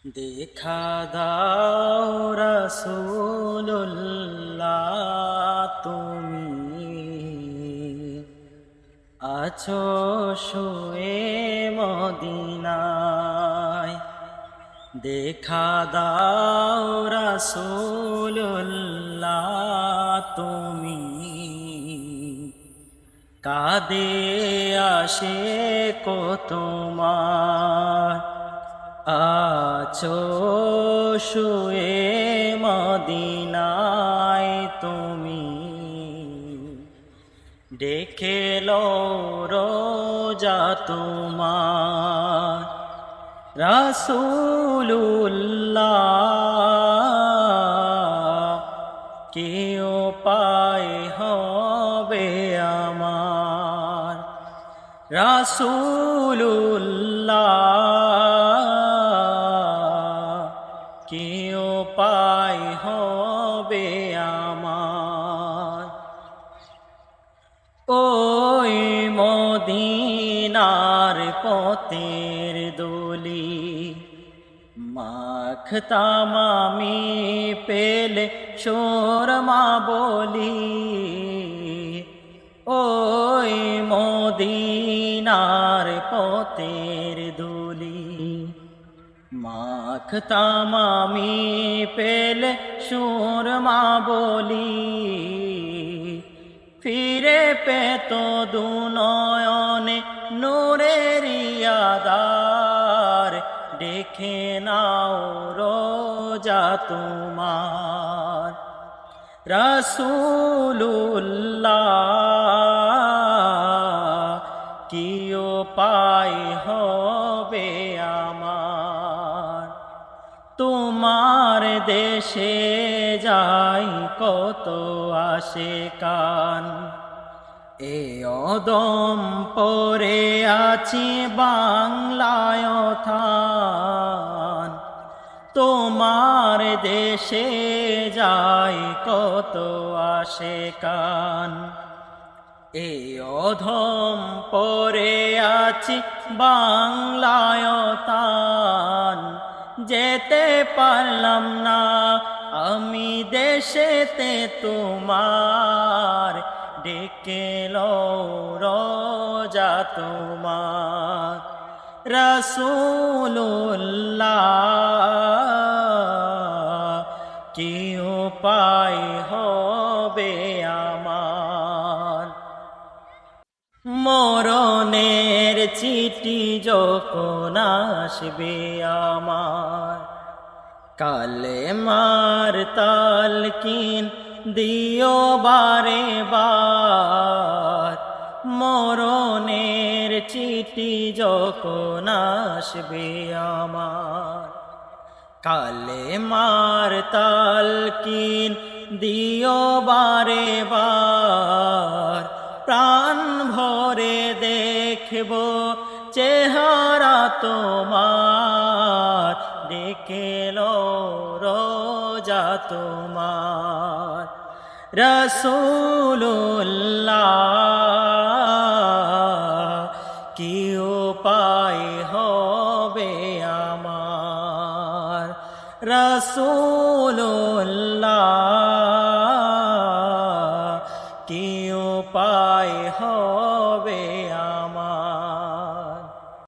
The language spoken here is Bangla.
দেখা দাও রাসূলুল্লাহ, তুমি আছো শুয়ে মদিনায়। দেখা দাও রাসূলুল্লাহ, তুমি কাঁদে আশিক তোমার। আছো শুয়ে মদিনায়, তুমি ডেকে লো রোজা তোমার। রাসূলুল্লাহ, কি উপায় হবে আমার। রাসূলুল্লাহ, কি উপায় হবে আমার। ওই মদিনার পথের দলি মাখতাম আমি, পেলে সুরমা বলি। ওই মদিনার পথের ধুলি মাখতাম আমি, পেলে সুরমা বলি। ফিরে পেত দুনয়নে নূরের আধার, দেখে নাও রোজা তোমার। রাসূলুল্লাহ, কি উপায় হবে আমার। তোমার দেশে যাই কত আশিকান, এ অদম পরে আছি বাংলায় থান। তোমার দেশে যাই কত আশিকান, এ অধম পরে আছি বাংলায় থান। যেতে পারলাম না আমি দেশেতে তোমার, ডেকে লো রোজা তোমার। রাসূলুল্লাহ, কি উপায় হবে আমার। মরণের চিঠি যখন আসবে আমার, কালেমার তালকিন দিও বারে বার। মরণের চিঠি যখন আসবে আমার, কালেমার তালকিন দিও বারে বার। প্রাণ ভরে দেখব চেহারা তোমার, ডেকে লো রোজা তোমার। রাসূলুল্লাহ, কি উপায় হবে আমার। রাসূলুল্লাহ।